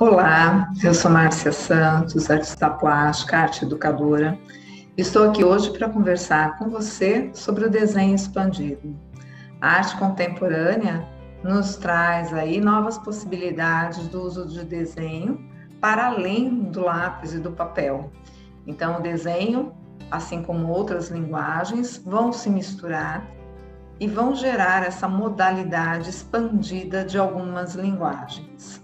Olá, eu sou Márcia Santos, artista plástica, arte educadora. Estou aqui hoje para conversar com você sobre o desenho expandido. A arte contemporânea nos traz aí novas possibilidades do uso de desenho para além do lápis e do papel. Então, o desenho, assim como outras linguagens, vão se misturar e vão gerar essa modalidade expandida de algumas linguagens.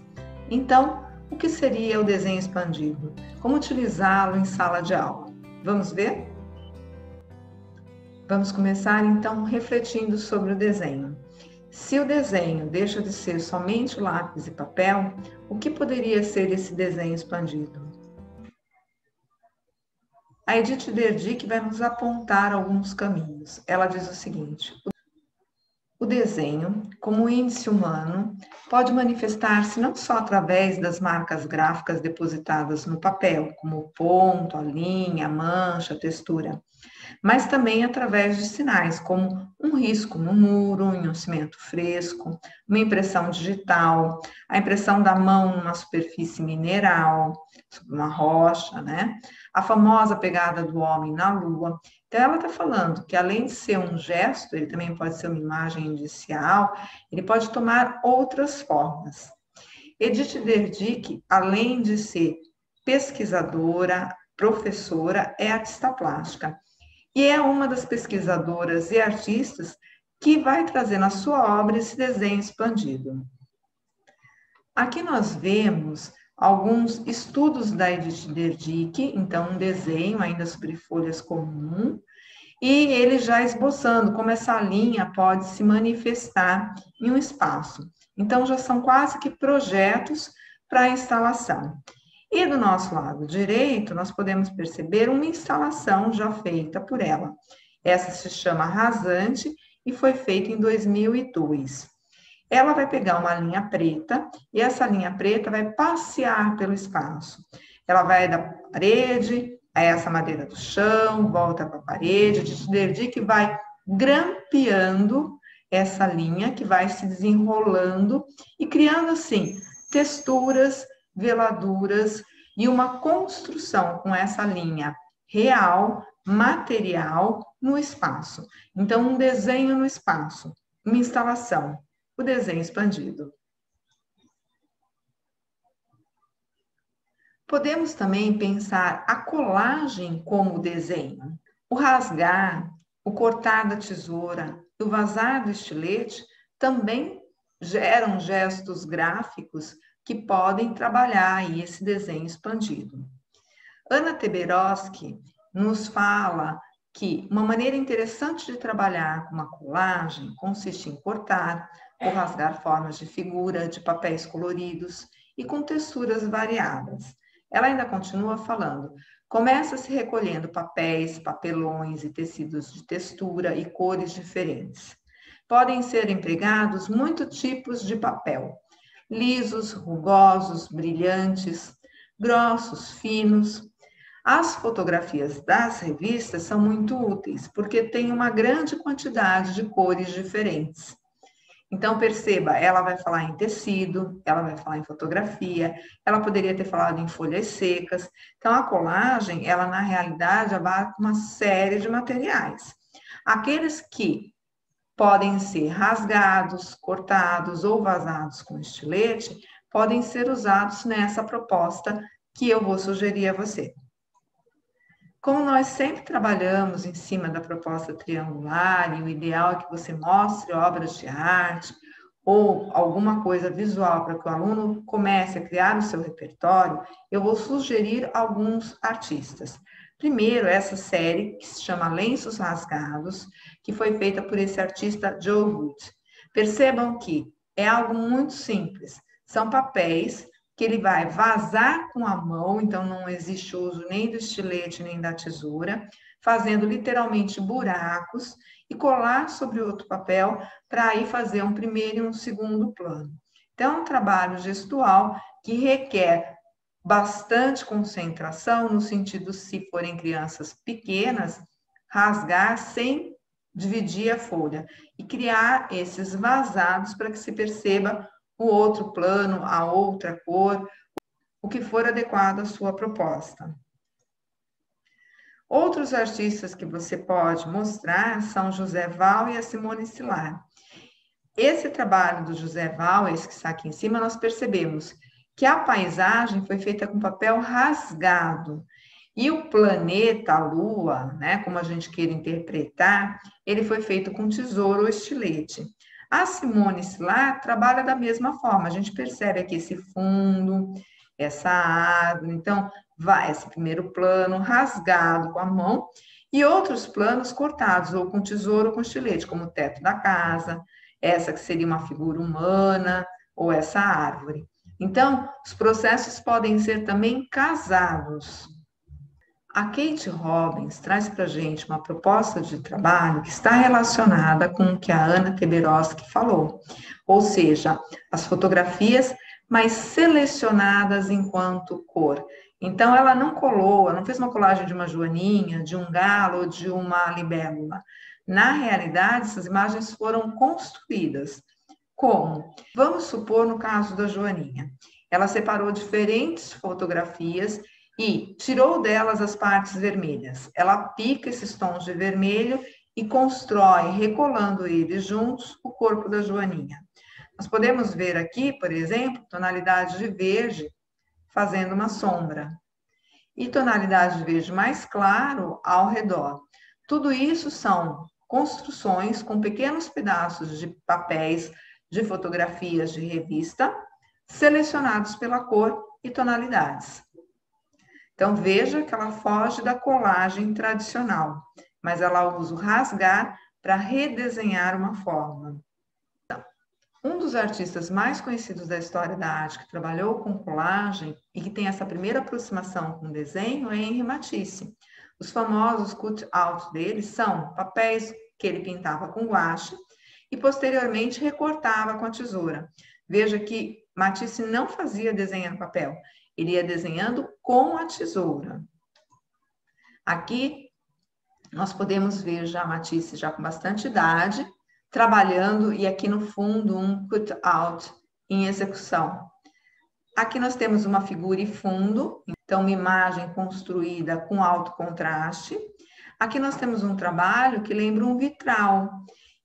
Então, o que seria o desenho expandido? Como utilizá-lo em sala de aula? Vamos ver? Vamos começar então refletindo sobre o desenho. Se o desenho deixa de ser somente lápis e papel, o que poderia ser esse desenho expandido? A Edith Derdick vai nos apontar alguns caminhos. Ela diz o seguinte: o desenho, como índice humano, pode manifestar-se não só através das marcas gráficas depositadas no papel, como o ponto, a linha, a mancha, a textura, mas também através de sinais, como um risco no muro, em um cimento fresco, uma impressão digital, a impressão da mão numa superfície mineral, sobre uma rocha, né? A famosa pegada do homem na lua. Então, ela está falando que, além de ser um gesto, ele também pode ser uma imagem indicial, ele pode tomar outras formas. Edith Derdick, além de ser pesquisadora, professora, é artista plástica. E é uma das pesquisadoras e artistas que vai trazer na sua obra esse desenho expandido. Aqui nós vemos alguns estudos da Edith Derdick, então um desenho ainda sobre folhas comum, e ele já esboçando como essa linha pode se manifestar em um espaço. Então já são quase que projetos para a instalação. E do nosso lado direito, nós podemos perceber uma instalação já feita por ela. Essa se chama Rasante e foi feita em 2002. Ela vai pegar uma linha preta e essa linha preta vai passear pelo espaço. Ela vai da parede a essa madeira do chão, volta para a parede, que vai grampeando essa linha que vai se desenrolando e criando assim texturas, veladuras e uma construção com essa linha real, material no espaço. Então, um desenho no espaço, uma instalação, o desenho expandido. Podemos também pensar a colagem como desenho. O rasgar, o cortar da tesoura, o vazar do estilete também geram gestos gráficos que podem trabalhar aí esse desenho expandido. Anna Teberoski nos fala que uma maneira interessante de trabalhar com uma colagem consiste em cortar ou rasgar formas de figura de papéis coloridos e com texturas variadas. Ela ainda continua falando, começa-se recolhendo papéis, papelões e tecidos de textura e cores diferentes. Podem ser empregados muitos tipos de papel, lisos, rugosos, brilhantes, grossos, finos. As fotografias das revistas são muito úteis, porque tem uma grande quantidade de cores diferentes. Então, perceba, ela vai falar em tecido, ela vai falar em fotografia, ela poderia ter falado em folhas secas. Então, a colagem, ela na realidade abarca uma série de materiais. Aqueles que podem ser rasgados, cortados ou vazados com estilete, podem ser usados nessa proposta que eu vou sugerir a você. Como nós sempre trabalhamos em cima da proposta triangular e o ideal é que você mostre obras de arte ou alguma coisa visual para que o aluno comece a criar o seu repertório, eu vou sugerir alguns artistas. Primeiro, essa série que se chama Lenços Rasgados, que foi feita por esse artista Joe Wood. Percebam que é algo muito simples. São papéis que ele vai vazar com a mão, então não existe uso nem do estilete nem da tesoura, fazendo literalmente buracos e colar sobre outro papel para aí fazer um primeiro e um segundo plano. Então, é um trabalho gestual que requer bastante concentração, no sentido, se forem crianças pequenas, rasgar sem dividir a folha e criar esses vazados para que se perceba o outro plano, a outra cor, o que for adequado à sua proposta. Outros artistas que você pode mostrar são José Val e a Simone Silar. Esse trabalho do José Val, esse que está aqui em cima, nós percebemos que a paisagem foi feita com papel rasgado. E o planeta, a Lua, né, como a gente queira interpretar, ele foi feito com tesouro ou estilete. A Simone Silar trabalha da mesma forma. A gente percebe aqui esse fundo, essa árvore. Então, vai esse primeiro plano rasgado com a mão e outros planos cortados, ou com tesouro ou com estilete, como o teto da casa, essa que seria uma figura humana, ou essa árvore. Então, os processos podem ser também casados. A Kate Robbins traz para a gente uma proposta de trabalho que está relacionada com o que a Anna Teberoski falou, ou seja, as fotografias, mas selecionadas enquanto cor. Então, ela não colou, ela não fez uma colagem de uma joaninha, de um galo ou de uma libélula. Na realidade, essas imagens foram construídas. Como? Vamos supor no caso da joaninha. Ela separou diferentes fotografias e tirou delas as partes vermelhas. Ela pica esses tons de vermelho e constrói, recolando eles juntos, o corpo da joaninha. Nós podemos ver aqui, por exemplo, tonalidade de verde fazendo uma sombra. E tonalidade de verde mais claro ao redor. Tudo isso são construções com pequenos pedaços de papéis, de fotografias de revista, selecionados pela cor e tonalidades. Então, veja que ela foge da colagem tradicional, mas ela usa o rasgar para redesenhar uma forma. Então, um dos artistas mais conhecidos da história da arte que trabalhou com colagem e que tem essa primeira aproximação com desenho é Henri Matisse. Os famosos cut-out dele são papéis que ele pintava com guache e posteriormente recortava com a tesoura. Veja que Matisse não fazia desenho no papel, ele ia desenhando com a tesoura. Aqui nós podemos ver já Matisse já com bastante idade, trabalhando, e aqui no fundo um cut-out em execução. Aqui nós temos uma figura e fundo, então uma imagem construída com alto contraste. Aqui nós temos um trabalho que lembra um vitral,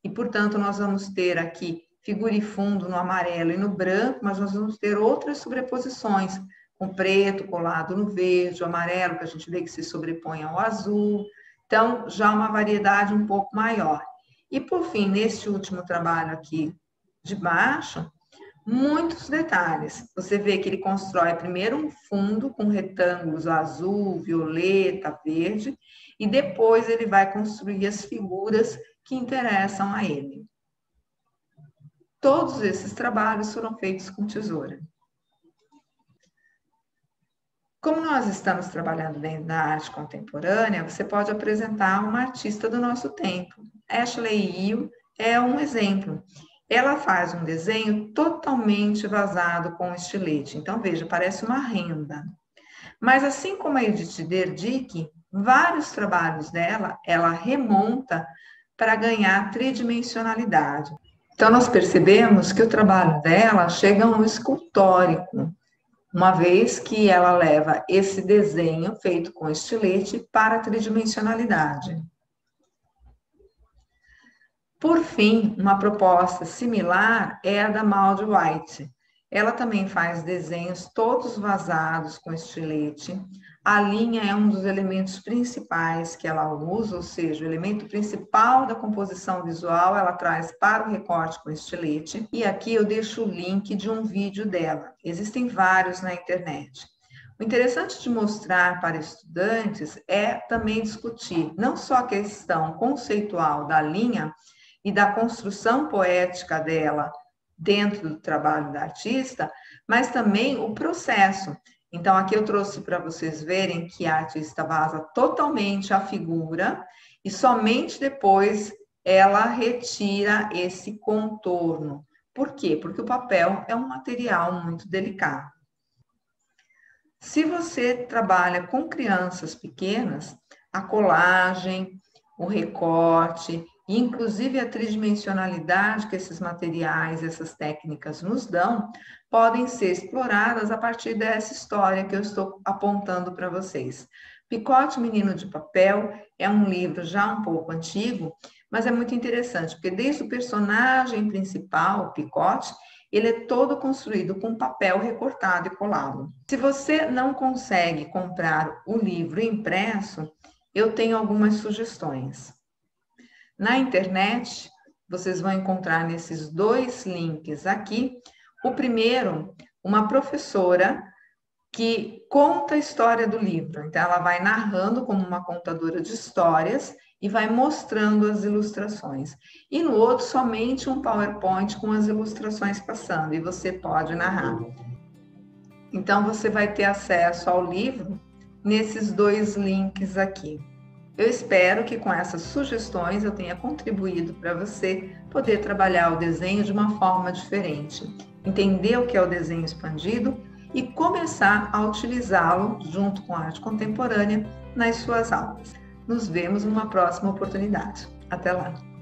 e portanto nós vamos ter aqui figura e fundo no amarelo e no branco, mas nós vamos ter outras sobreposições, com preto colado no verde, o amarelo, que a gente vê que se sobrepõe ao azul. Então, já uma variedade um pouco maior. E, por fim, neste último trabalho aqui de baixo, muitos detalhes. Você vê que ele constrói primeiro um fundo com retângulos azul, violeta, verde, e depois ele vai construir as figuras que interessam a ele. Todos esses trabalhos foram feitos com tesoura. Como nós estamos trabalhando dentro da arte contemporânea, você pode apresentar uma artista do nosso tempo. Ashley Hill é um exemplo. Ela faz um desenho totalmente vazado com estilete. Então, veja, parece uma renda. Mas, assim como a Edith Derdick, vários trabalhos dela, ela remonta para ganhar tridimensionalidade. Então, nós percebemos que o trabalho dela chega a um escultórico, uma vez que ela leva esse desenho feito com estilete para a tridimensionalidade. Por fim, uma proposta similar é a da Maud White. Ela também faz desenhos todos vazados com estilete. A linha é um dos elementos principais que ela usa, ou seja, o elemento principal da composição visual ela traz para o recorte com estilete. E aqui eu deixo o link de um vídeo dela. Existem vários na internet. O interessante de mostrar para estudantes é também discutir não só a questão conceitual da linha e da construção poética dela dentro do trabalho da artista, mas também o processo. Então, aqui eu trouxe para vocês verem que a artista vaza totalmente a figura e somente depois ela retira esse contorno. Por quê? Porque o papel é um material muito delicado. Se você trabalha com crianças pequenas, a colagem, o recorte e inclusive a tridimensionalidade que esses materiais, essas técnicas nos dão, podem ser exploradas a partir dessa história que eu estou apontando para vocês. Picote Menino de Papel é um livro já um pouco antigo, mas é muito interessante, porque desde o personagem principal, o Picote, ele é todo construído com papel recortado e colado. Se você não consegue comprar o livro impresso, eu tenho algumas sugestões. Na internet, vocês vão encontrar nesses 2 links aqui. O primeiro, uma professora que conta a história do livro. Então, ela vai narrando como uma contadora de histórias e vai mostrando as ilustrações. E no outro, somente um PowerPoint com as ilustrações passando, e você pode narrar. Então, você vai ter acesso ao livro nesses 2 links aqui. Eu espero que com essas sugestões eu tenha contribuído para você poder trabalhar o desenho de uma forma diferente, entender o que é o desenho expandido e começar a utilizá-lo junto com a arte contemporânea nas suas aulas. Nos vemos numa próxima oportunidade. Até lá!